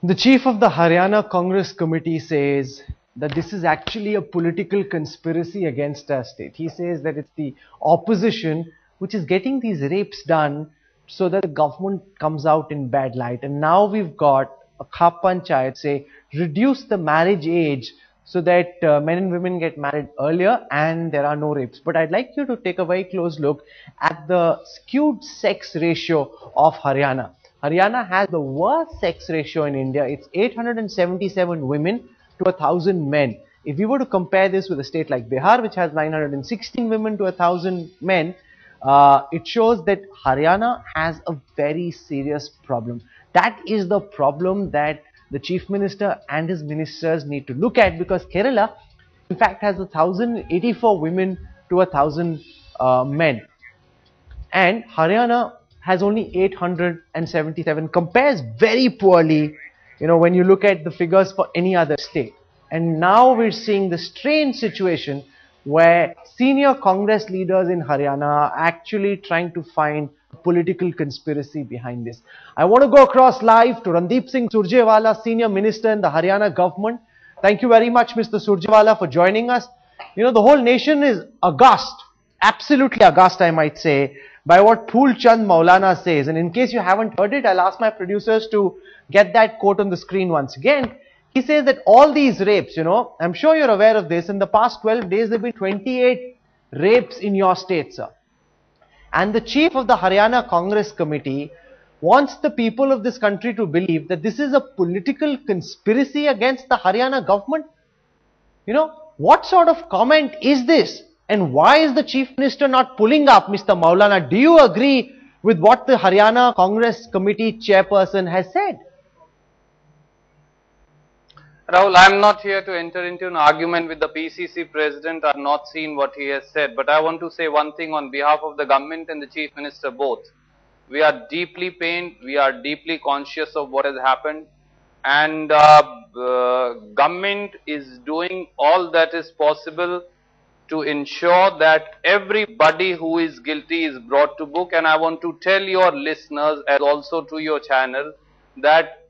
The chief of the Haryana Congress committee says that this is actually a political conspiracy against our state. He says that it's the opposition which is getting these rapes done so that the government comes out in bad light. And now we've got a Khap Panchayat say reduce the marriage age so that men and women get married earlier and there are no rapes. But I'd like you to take a very close look at the skewed sex ratio of Haryana. Haryana has the worst sex ratio in India. It's 877 women to 1,000 men. If we were to compare this with a state like Bihar, which has 916 women to 1,000 men, it shows that Haryana has a very serious problem. That is the problem that the Chief Minister and his ministers need to look at, because Kerala, in fact, has 1,084 women to 1,000 men. And Haryana has only 877, compares very poorly, when you look at the figures for any other state. And now we're seeing the strange situation where senior Congress leaders in Haryana are actually trying to find a political conspiracy behind this. I want to go across live to Randeep Singh Surajewala, senior minister in the Haryana government. Thank you very much, Mr. Surajewala, for joining us. The whole nation is aghast, absolutely aghast, I might say, by what Phool Chand Mulana says. And in case you haven't heard it, I'll ask my producers to get that quote on the screen once again. He says that all these rapes, I'm sure you're aware of this, in the past 12 days there have been 28 rapes in your state, sir. And the chief of the Haryana Congress committee wants the people of this country to believe that this is a political conspiracy against the Haryana government. What sort of comment is this? And why is the Chief Minister not pulling up, Mr. Maulana? Do you agree with what the Haryana Congress Committee chairperson has said? Rahul, I am not here to enter into an argument with the PCC President. I have not seen what he has said. But I want to say one thing on behalf of the government and the Chief Minister both. We are deeply pained. We are deeply conscious of what has happened. And government is doing all that is possible to ensure that everybody who is guilty is brought to book. And I want to tell your listeners, as also to your channel, that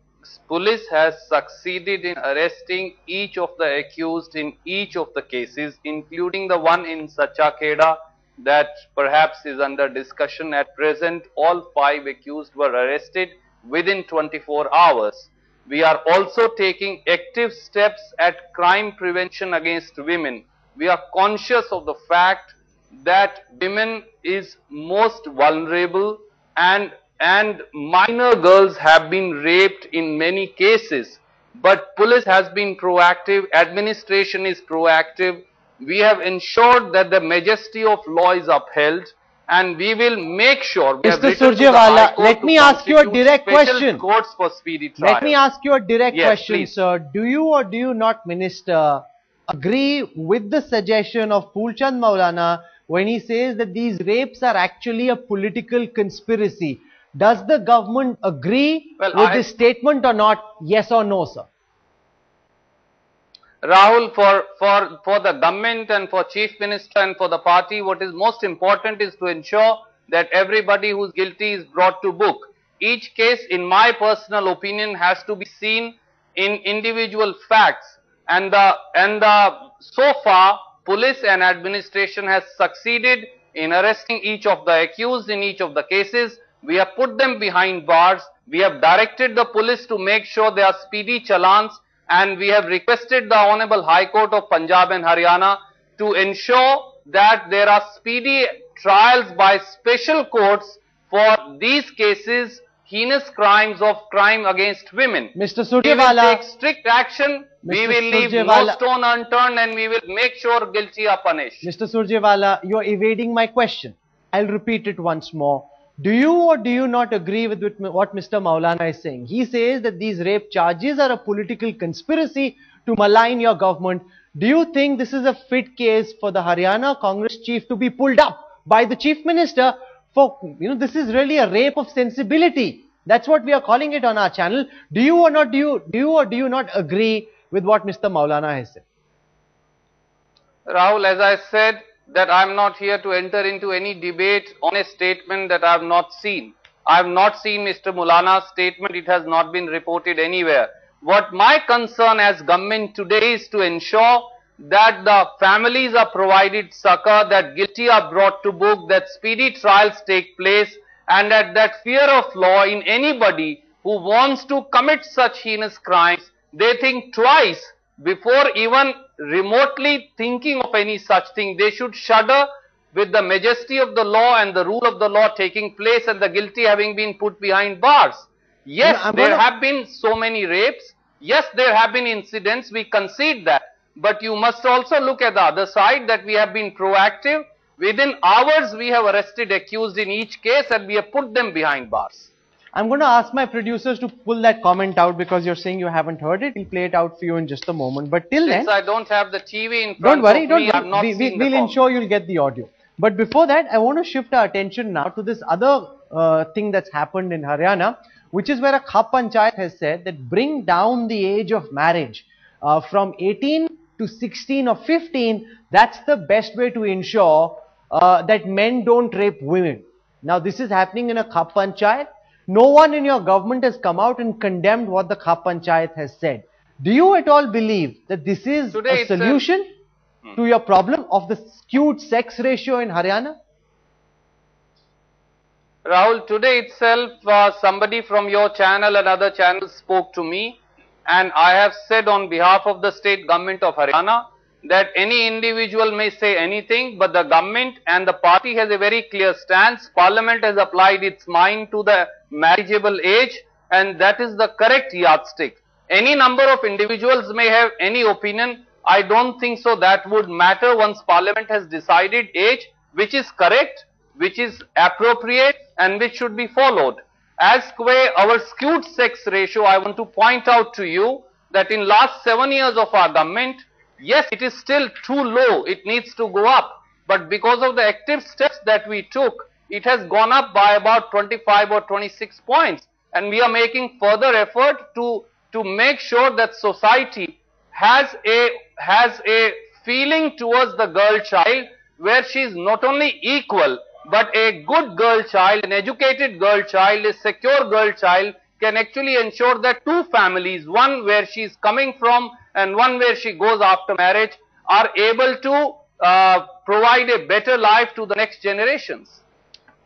police has succeeded in arresting each of the accused in each of the cases, including the one in Sachakeda that perhaps is under discussion at present. All 5 accused were arrested within 24 hours. We are also taking active steps at crime prevention against women. We are conscious of the fact that women is most vulnerable, and minor girls have been raped in many cases. But police has been proactive, administration is proactive. We have ensured that the majesty of law is upheld, and we will make sure. Mr. Surajewala, let me ask you a direct question. Courts for speedy trial. Let me ask you a direct question, please. sir. Do you or do you not, Minister, agree with the suggestion of Phool Chand Mulana when he says that these rapes are actually a political conspiracy? Does the government agree with this statement or not? Yes or no, sir? Rahul, for the government and for Chief Minister and for the party, what is most important is to ensure that everybody who is guilty is brought to book. Each case, in my personal opinion, has to be seen in individual facts. And so far, police and administration has succeeded in arresting each of the accused in each of the cases. We have put them behind bars. We have directed the police to make sure there are speedy challans, and we have requested the Honorable High Court of Punjab and Haryana to ensure that there are speedy trials by special courts for these cases, heinous crimes of crime against women. Mr. Surajewala, we will take strict action. We will leave no stone unturned, and we will make sure guilty are punished. Mr. Surajewala, you are evading my question. I'll repeat it once more. Do you or do you not agree with what Mr. Maulana is saying? He says that these rape charges are a political conspiracy to malign your government. Do you think this is a fit case for the Haryana Congress chief to be pulled up by the Chief Minister for, this is really a rape of sensibility. That's what we are calling it on our channel. Do you or do you not agree with what Mr. Maulana has said? Rahul, as I said, that I am not here to enter into any debate on a statement that I have not seen. I have not seen Mr. Mulana's statement. It has not been reported anywhere. What my concern as government today is to ensure that the families are provided succor, that guilty are brought to book, that speedy trials take place, and that fear of law in anybody who wants to commit such heinous crimes, they think twice before even remotely thinking of any such thing. They should shudder with the majesty of the law and the rule of the law taking place and the guilty having been put behind bars. Yes, there have been so many rapes. Yes, there have been incidents. We concede that. But you must also look at the other side, that we have been proactive. Within hours, we have arrested accused in each case and we have put them behind bars. I'm going to ask my producers to pull that comment out because you're saying you haven't heard it. We'll play it out for you in just a moment. But till then, since I don't have the TV in front of me, I've not seen the comment. We'll ensure you'll get the audio. But before that, I want to shift our attention now to this other thing that's happened in Haryana, which is where a Khap Panchayat has said that bring down the age of marriage from 18 to 16 or 15. That's the best way to ensure that men don't rape women. Now, this is happening in a Khap Panchayat. No one in your government has come out and condemned what the Khap Panchayat has said. Do you at all believe that this is a solution to your problem of the skewed sex ratio in Haryana? Rahul, today itself somebody from your channel and other channels spoke to me, and I have said on behalf of the state government of Haryana that any individual may say anything, but the government and the party has a very clear stance. Parliament has applied its mind to the marriageable age, and that is the correct yardstick. Any number of individuals may have any opinion. I don't think so that would matter once Parliament has decided age, which is correct, which is appropriate, and which should be followed. As per our skewed sex ratio, I want to point out to you that in last 7 years of our government, yes, it is still too low, it needs to go up, but because of the active steps that we took, it has gone up by about 25 or 26 points, and we are making further effort to make sure that society has a feeling towards the girl child where she is not only equal, but a good girl child, an educated girl child, a secure girl child can actually ensure that two families, one where she is coming from and one where she goes after marriage, are able to provide a better life to the next generations.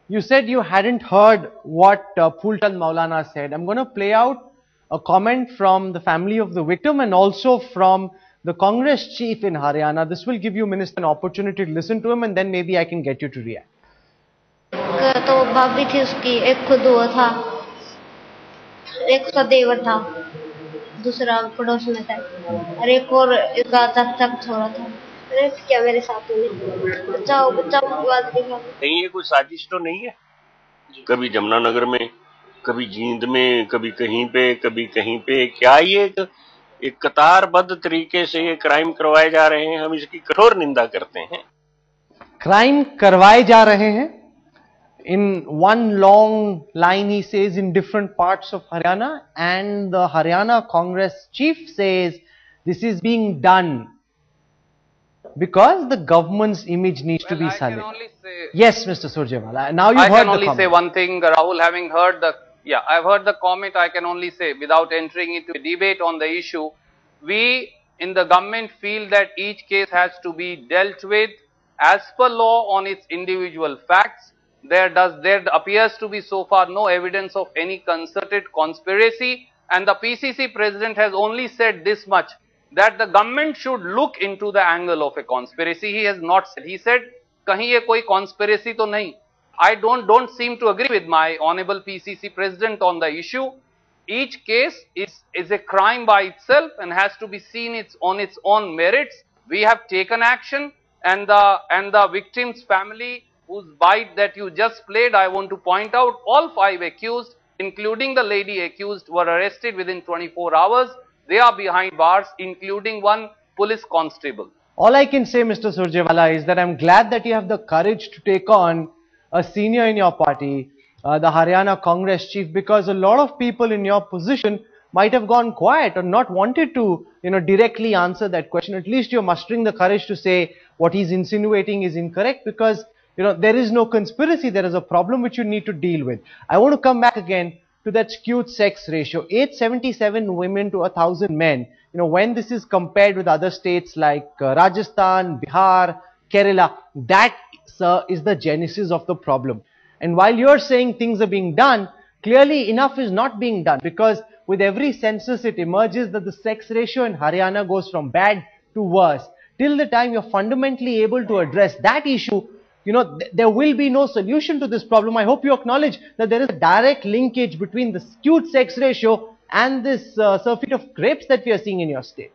You said you hadn't heard what Phool Chand Mulana said. I'm going to play out a comment from the family of the victim and also from the Congress chief in Haryana. This will give you, Minister, an opportunity to listen to him, and then maybe I can get you to react. तो भाभी थी उसकी, एक खुद हुआ था, एक उसका देवर था, दूसरा पड़ोस में था, और एक और तक छोड़ा था। अरे क्या मेरे साथ में बचाओ बचाओ की बात दिखा। कहीं ये कोई साजिश तो नहीं है? कभी जमुनानगर में, कभी जींद में, कभी कहीं पे, क्या ये एक कतारबद्ध तरीके से ये क्राइम करवाए जा रहे हैं? हम इसकी कठोर निंदा करते हैं। क्राइम करवाए जा रहे हैं. In one long line he says in different parts of Haryana, and the Haryana Congress chief says this is being done because the government's image needs to be sullied. Yes, Mr. Surajewala. Now you've heard the comment. I can only say one thing, Rahul, having heard the, I've heard the comment. I can only say, without entering into a debate on the issue, we in the government feel that each case has to be dealt with as per law on its individual facts. There appears to be so far no evidence of any concerted conspiracy, and the PCC president has only said this much, that the government should look into the angle of a conspiracy. He has not said. He said, "Kahin ye koi conspiracy to nahi." I don't seem to agree with my honorable PCC president on the issue. Each case is a crime by itself and has to be seen on its own merits. We have taken action, and the victim's family, whose bite that you just played, I want to point out, all 5 accused, including the lady accused, were arrested within 24 hours. They are behind bars, including one police constable. All I can say, Mr. Surajewala, is that I'm glad that you have the courage to take on a senior in your party, the Haryana Congress chief, because a lot of people in your position might have gone quiet or not wanted to, directly answer that question. At least you're mustering the courage to say what he's insinuating is incorrect, because there is no conspiracy. There is a problem which you need to deal with. I want to come back again to that skewed sex ratio. 877 women to 1,000 men. You know, when this is compared with other states like Rajasthan, Bihar, Kerala, that, sir, is the genesis of the problem. And while you're saying things are being done, clearly enough is not being done, because with every census it emerges that the sex ratio in Haryana goes from bad to worse. Till the time you're fundamentally able to address that issue, you know, there will be no solution to this problem. I hope you acknowledge that there is a direct linkage between the skewed sex ratio and this surfeit of rapes that we are seeing in your state.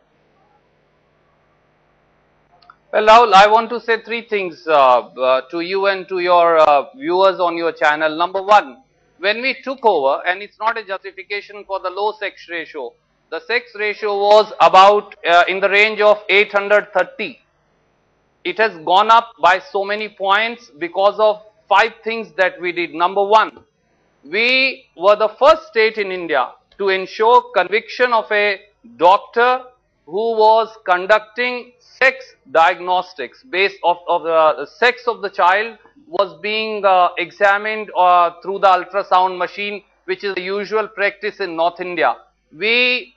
Well, Rahul, I want to say three things to you and to your viewers on your channel. Number one, when we took over, and it's not a justification for the low sex ratio, the sex ratio was about in the range of 830. It has gone up by so many points because of 5 things that we did. Number one, we were the first state in India to ensure conviction of a doctor who was conducting sex diagnostics based of the sex of the child was being examined through the ultrasound machine, which is the usual practice in North India. We,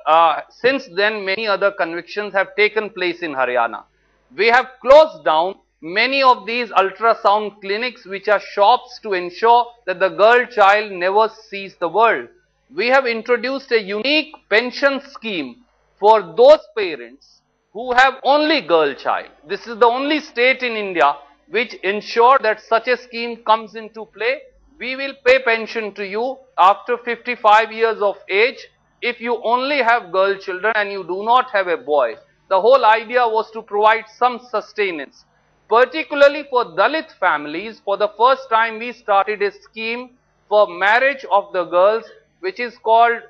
since then, many other convictions have taken place in Haryana. We have closed down many of these ultrasound clinics, which are shops to ensure that the girl child never sees the world. We have introduced a unique pension scheme for those parents who have only girl child. This is the only state in India which ensure that such a scheme comes into play. We will pay pension to you after 55 years of age if you only have girl children and you do not have a boy. The whole idea was to provide some sustenance. Particularly for Dalit families, for the first time we started a scheme for marriage of the girls, which is called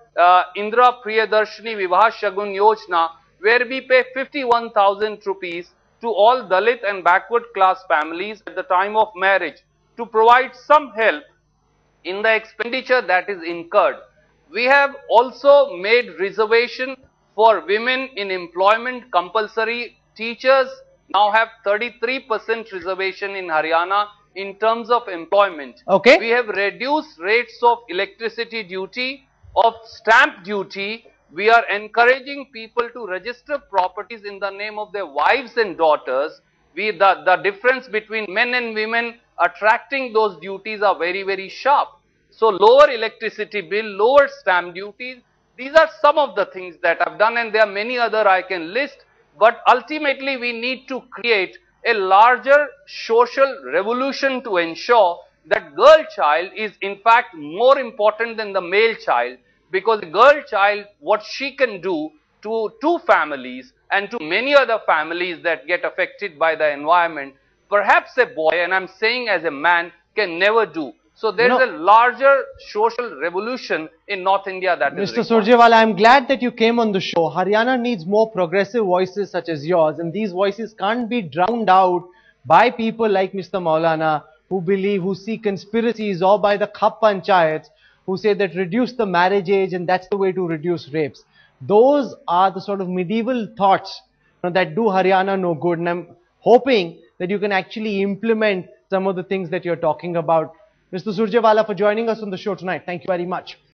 Indra Priyadarshini Vivah Shagun Yojana, where we pay 51,000 rupees to all Dalit and backward class families at the time of marriage to provide some help in the expenditure that is incurred. We have also made reservation for women in employment compulsory. Teachers now have 33% reservation in Haryana in terms of employment. Okay. We have reduced rates of electricity duty, of stamp duty. We are encouraging people to register properties in the name of their wives and daughters. The difference between men and women attracting those duties are very, very sharp. So lower electricity bill, lower stamp duty. These are some of the things that I've done, and there are many other I can list. But ultimately, we need to create a larger social revolution to ensure that girl child is in fact more important than the male child, because the girl child, what she can do to two families and to many other families that get affected by the environment, perhaps a boy, and I'm saying as a man, can never do. So there is a larger social revolution in North India that is Mr. Surajewala, I'm glad that you came on the show. Haryana needs more progressive voices such as yours, and these voices can't be drowned out by people like Mr. Maulana, who see conspiracies, or by the Khap Panchayats, who say that reduce the marriage age and that's the way to reduce rapes. Those are the sort of medieval thoughts that do Haryana no good, and I'm hoping that you can actually implement some of the things that you're talking about. Mr. Surajewala, for joining us on the show tonight. Thank you very much.